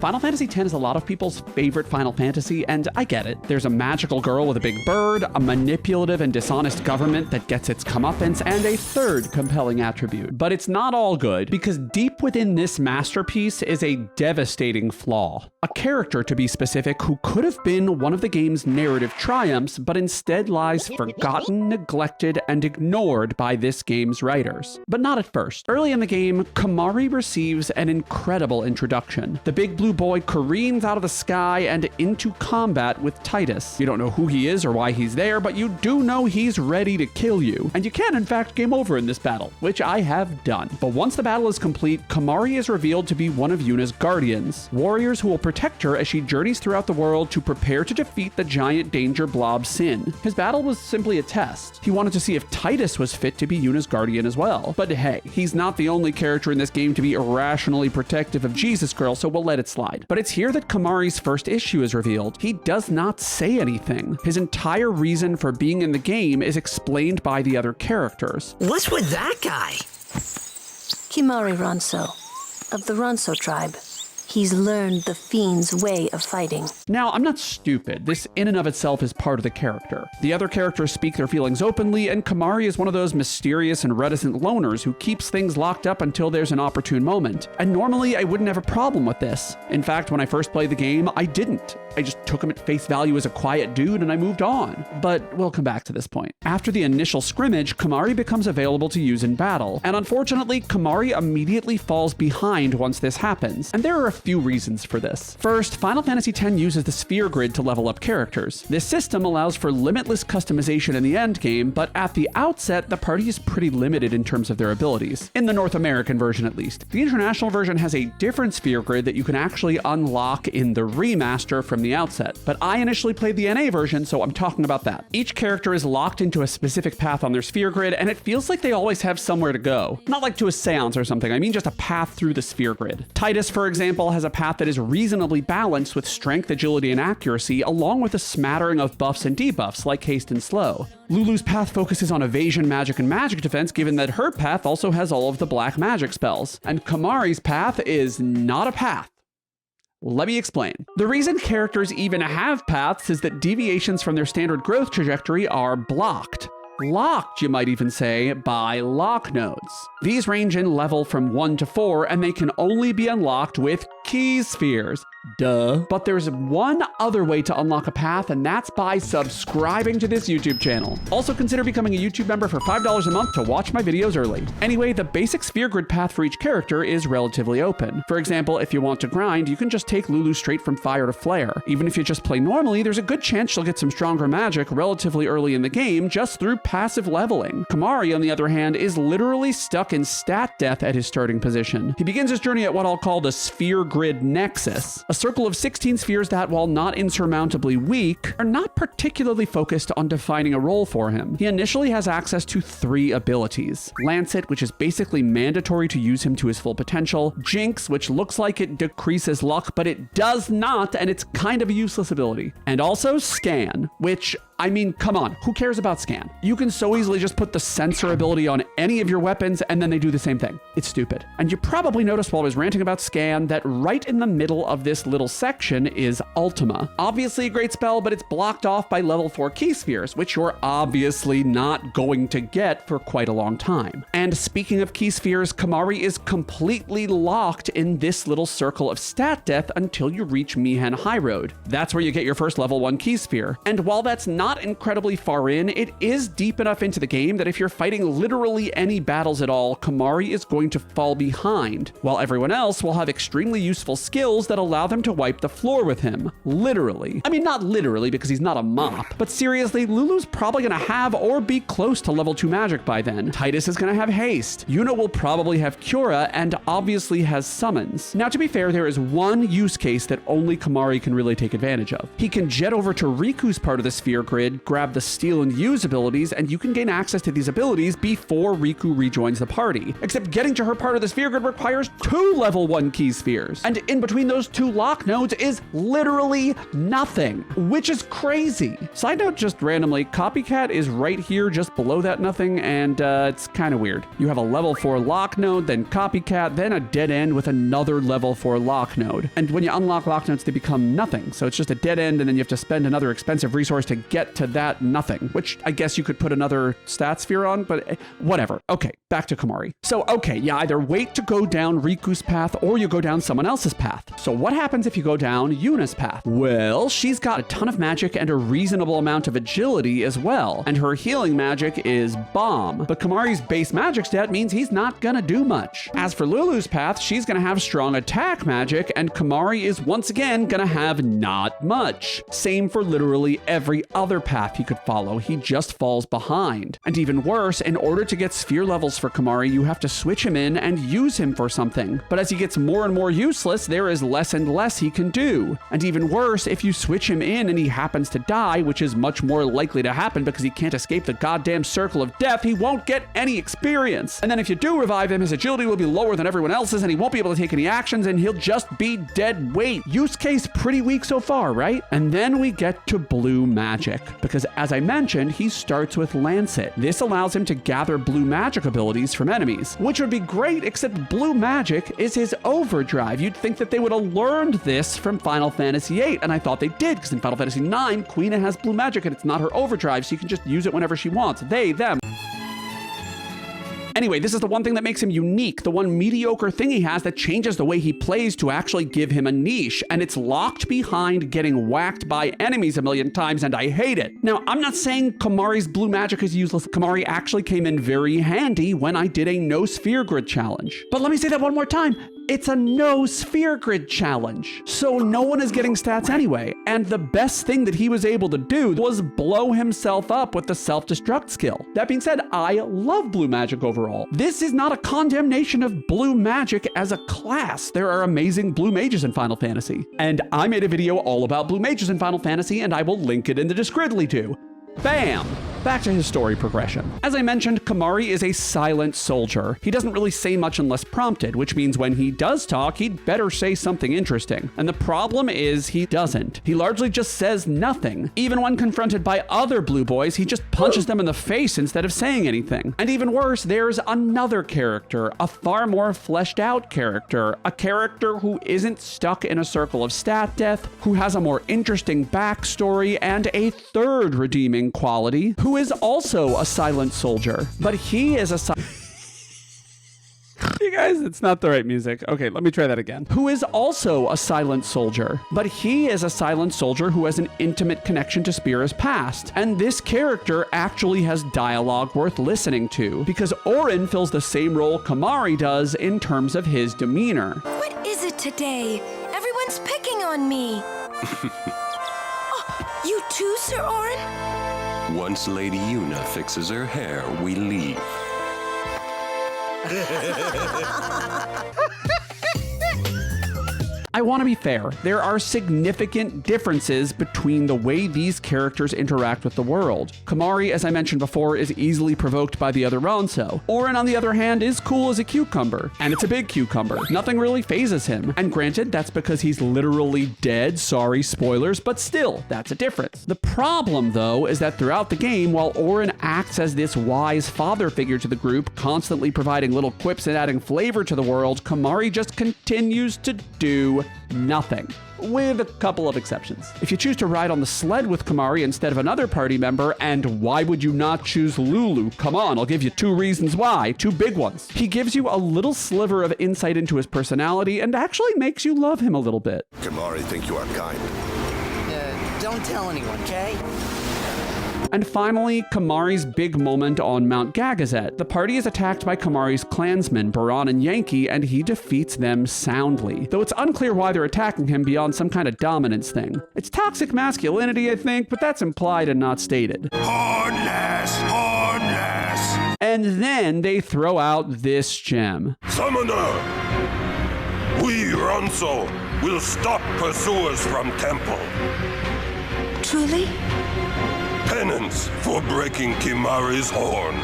Final Fantasy X is a lot of people's favorite Final Fantasy, and I get it. There's a magical girl with a big bird, a manipulative and dishonest government that gets its comeuppance, and a third compelling attribute. But it's not all good, because deep within this masterpiece is a devastating flaw. A character, to be specific, who could have been one of the game's narrative triumphs, but instead lies forgotten, neglected, and ignored by this game's writers. But not at first. Early in the game, Kimahri receives an incredible introduction. The big blue boy careens out of the sky and into combat with Tidus. You don't know who he is or why he's there, but you do know he's ready to kill you. And you can, in fact, game over in this battle, which I have done. But once the battle is complete, Kimahri is revealed to be one of Yuna's guardians, warriors who will protect her as she journeys throughout the world to prepare to defeat the giant danger blob Sin. His battle was simply a test. He wanted to see if Tidus was fit to be Yuna's guardian as well. But hey, he's not the only character in this game to be irrationally protective of Jesus Girl, so we'll let it slide. But it's here that Kimahri's first issue is revealed. He does not say anything. His entire reason for being in the game is explained by the other characters. What's with that guy? Kimahri Ronso, of the Ronso tribe. He's learned the Fiend's way of fighting. Now, I'm not stupid. This in and of itself is part of the character. The other characters speak their feelings openly, and Kimahri is one of those mysterious and reticent loners who keeps things locked up until there's an opportune moment. And normally, I wouldn't have a problem with this. In fact, when I first played the game, I didn't. I just took him at face value as a quiet dude and I moved on. But we'll come back to this point. After the initial scrimmage, Kimahri becomes available to use in battle. And unfortunately, Kimahri immediately falls behind once this happens. And there are a few reasons for this. First, Final Fantasy X uses the sphere grid to level up characters. This system allows for limitless customization in the endgame, but at the outset, the party is pretty limited in terms of their abilities. In the North American version, at least. The international version has a different sphere grid that you can actually unlock in the remaster from the outset. But I initially played the NA version, so I'm talking about that. Each character is locked into a specific path on their sphere grid, and it feels like they always have somewhere to go. Not like to a seance or something, I mean just a path through the sphere grid. Tidus, for example, has a path that is reasonably balanced with strength, agility, and accuracy, along with a smattering of buffs and debuffs like haste and slow. Lulu's path focuses on evasion, magic, and magic defense, given that her path also has all of the black magic spells. And Kimahri's path is not a path. Let me explain. The reason characters even have paths is that deviations from their standard growth trajectory are blocked. Locked, you might even say, by lock nodes. These range in level from 1 to 4, and they can only be unlocked with key spheres. Duh. But there's one other way to unlock a path, and that's by subscribing to this YouTube channel. Also consider becoming a YouTube member for $5 a month to watch my videos early. Anyway, the basic sphere grid path for each character is relatively open. For example, if you want to grind, you can just take Lulu straight from fire to flare. Even if you just play normally, there's a good chance you'll get some stronger magic relatively early in the game just through passive leveling. Kimahri, on the other hand, is literally stuck in stat death at his starting position. He begins his journey at what I'll call the sphere grid nexus, a circle of 16 spheres that, while not insurmountably weak, are not particularly focused on defining a role for him. He initially has access to 3 abilities. Lancet, which is basically mandatory to use him to his full potential. Jinx, which looks like it decreases luck, but it does not, and it's kind of a useless ability. And also Scan, which, I mean, come on, who cares about Scan? You can so easily just put the sensor ability on any of your weapons and then they do the same thing. It's stupid. And you probably noticed while I was ranting about Scan that right in the middle of this little section is Ultima. Obviously a great spell, but it's blocked off by level 4 key spheres, which you're obviously not going to get for quite a long time. And speaking of key spheres, Kimahri is completely locked in this little circle of stat death until you reach Mi'ihen High Road. That's where you get your first level 1 key sphere. And while that's not incredibly far in, it is deep enough into the game that if you're fighting literally any battles at all, Kimahri is going to fall behind, while everyone else will have extremely useful skills that allow them to wipe the floor with him. Literally. I mean, not literally because he's not a mop, but seriously, Lulu's probably gonna have or be close to level 2 magic by then. Tidus is gonna have haste. Yuna will probably have Cura and obviously has summons. Now, to be fair, there is one use case that only Kimahri can really take advantage of. He can jet over to Riku's part of the sphere grid grid, grab the steal and use abilities, and you can gain access to these abilities before Riku rejoins the party. Except getting to her part of the sphere grid requires 2 level 1 key spheres. And in between those 2 lock nodes is literally nothing, which is crazy. Side note, just randomly, Copycat is right here just below that nothing, and it's kind of weird. You have a level 4 lock node, then Copycat, then a dead end with another level 4 lock node. And when you unlock lock nodes, they become nothing. So it's just a dead end, and then you have to spend another expensive resource to get to that nothing, which I guess you could put another stat sphere on, but whatever. Okay, back to Kimahri. So, okay, you either wait to go down Riku's path or you go down someone else's path. So what happens if you go down Yuna's path? Well, she's got a ton of magic and a reasonable amount of agility as well, and her healing magic is bomb. But Kimahri's base magic stat means he's not gonna do much. As for Lulu's path, she's gonna have strong attack magic, and Kimahri is once again gonna have not much. Same for literally every other path he could follow, he just falls behind. And even worse, in order to get sphere levels for Kimahri, you have to switch him in and use him for something. But as he gets more and more useless, there is less and less he can do. And even worse, if you switch him in and he happens to die, which is much more likely to happen because he can't escape the goddamn circle of death, he won't get any experience. And then if you do revive him, his agility will be lower than everyone else's and he won't be able to take any actions and he'll just be dead weight. Use case pretty weak so far, right? And then we get to blue magic, because as I mentioned, he starts with Lancet. This allows him to gather blue magic abilities from enemies, which would be great, except blue magic is his overdrive. You'd think that they would have learned this from Final Fantasy VIII, and I thought they did, because in Final Fantasy IX, Quina has blue magic and it's not her overdrive, so you can just use it whenever she wants. They, them. Anyway, this is the one thing that makes him unique, the one mediocre thing he has that changes the way he plays to actually give him a niche, and it's locked behind getting whacked by enemies a million times, and I hate it. Now, I'm not saying Kimahri's blue magic is useless. Kimahri actually came in very handy when I did a no sphere grid challenge. But let me say that one more time. It's a no sphere grid challenge, so no one is getting stats anyway, and the best thing that he was able to do was blow himself up with the self-destruct skill. That being said, I love blue magic overall. This is not a condemnation of blue magic as a class. There are amazing blue mages in Final Fantasy, and I made a video all about blue mages in Final Fantasy, and I will link it in the description too. Bam! Back to his story progression. As I mentioned, Kimahri is a silent soldier. He doesn't really say much unless prompted, which means when he does talk, he'd better say something interesting. And the problem is he doesn't. He largely just says nothing. Even when confronted by other blue boys, he just punches them in the face instead of saying anything. And even worse, there's another character, a far more fleshed out character, a character who isn't stuck in a circle of stat death, who has a more interesting backstory and a third redeeming quality, who is also a silent soldier, but he is a You guys, it's not the right music. Okay, let me try that again. Who is also a silent soldier, but he is a silent soldier who has an intimate connection to Spira's past. And this character actually has dialogue worth listening to, because Auron fills the same role Kimahri does in terms of his demeanor. What is it today? Everyone's picking on me. Oh, you too, Sir Auron? Once Lady Yuna fixes her hair, we leave. I want to be fair. There are significant differences between the way these characters interact with the world. Kimahri, as I mentioned before, is easily provoked by the other Ronso. Auron, on the other hand, is cool as a cucumber. And it's a big cucumber. Nothing really phases him. And granted, that's because he's literally dead. Sorry, spoilers, but still, that's a difference. The problem, though, is that throughout the game, while Auron acts as this wise father figure to the group, constantly providing little quips and adding flavor to the world, Kimahri just continues to do nothing, with a couple of exceptions. If you choose to ride on the sled with Kimahri instead of another party member, and why would you not choose Lulu? Come on, I'll give you 2 reasons why, 2 big ones. He gives you a little sliver of insight into his personality and actually makes you love him a little bit. Kimahri think you are kind. Don't tell anyone, okay? And finally, Kimahri's big moment on Mount Gagazet. The party is attacked by Kimahri's clansmen, Baran and Yankee, and he defeats them soundly. Though it's unclear why they're attacking him beyond some kind of dominance thing. It's toxic masculinity, I think, but that's implied and not stated. Hardness! Hardness! And then they throw out this gem. Summoner! We, Ronso, will stop pursuers from temple. Truly? Penance for breaking Kimahri's horn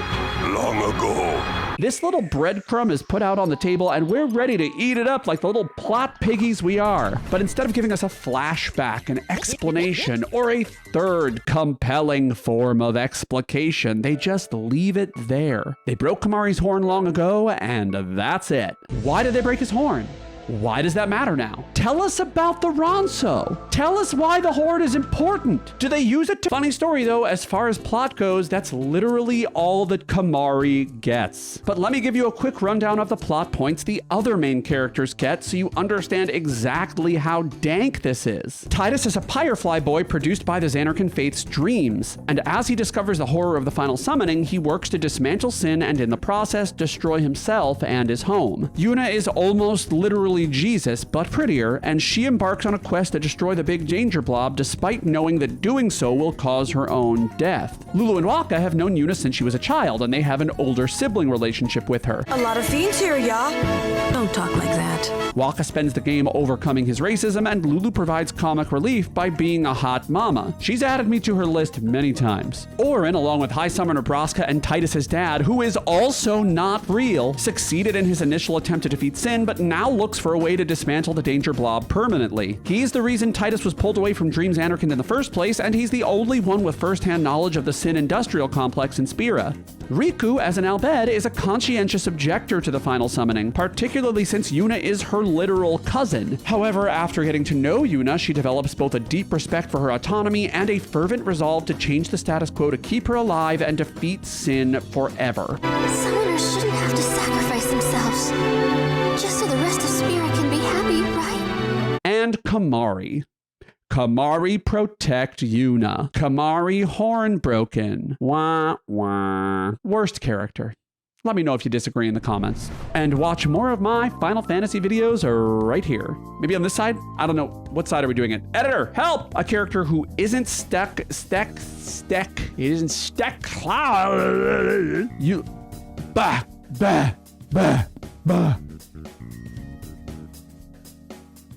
long ago. This little breadcrumb is put out on the table and we're ready to eat it up like the little plot piggies we are. But instead of giving us a flashback, an explanation, or a third compelling form of explication, they just leave it there. They broke Kimahri's horn long ago and that's it. Why did they break his horn? Why does that matter now? Tell us about the Ronso. Tell us why the Horde is important. Do they use it to... Funny story though, as far as plot goes, that's literally all that Kimahri gets. But let me give you a quick rundown of the plot points the other main characters get so you understand exactly how dank this is. Titus is a Firefly boy produced by the Zanarkand Faith's dreams, and as he discovers the horror of the final summoning, he works to dismantle sin and in the process destroy himself and his home. Yuna is almost literally Jesus, but prettier, and she embarks on a quest to destroy the big danger blob despite knowing that doing so will cause her own death. Lulu and Waka have known Yuna since she was a child, and they have an older sibling relationship with her. A lot of fiends here, y'all. Don't talk like that. Waka spends the game overcoming his racism, and Lulu provides comic relief by being a hot mama. She's added me to her list many times. Orin, along with High Summoner Braska and Titus's dad, who is also not real, succeeded in his initial attempt to defeat Sin, but now looks for a way to dismantle the danger blob permanently. He's the reason Titus was pulled away from Dreams Anarkand in the first place, and he's the only one with first-hand knowledge of the Sin industrial complex in Spira. Riku, as an Albed, is a conscientious objector to the final summoning, particularly since Yuna is her literal cousin. However, after getting to know Yuna, she develops both a deep respect for her autonomy and a fervent resolve to change the status quo to keep her alive and defeat Sin forever. Summoners shouldn't have to sacrifice themselves. Just so the rest of Spira can be happy, right? And Kimahri. Kimahri protect Yuna. Kimahri horn broken. Wah, wah. Worst character. Let me know if you disagree in the comments. And watch more of my Final Fantasy videos right here. Maybe on this side? I don't know. What side are we doing it? Editor, help! A character who isn't He isn't stuck. You. Bah, bah, bah, bah.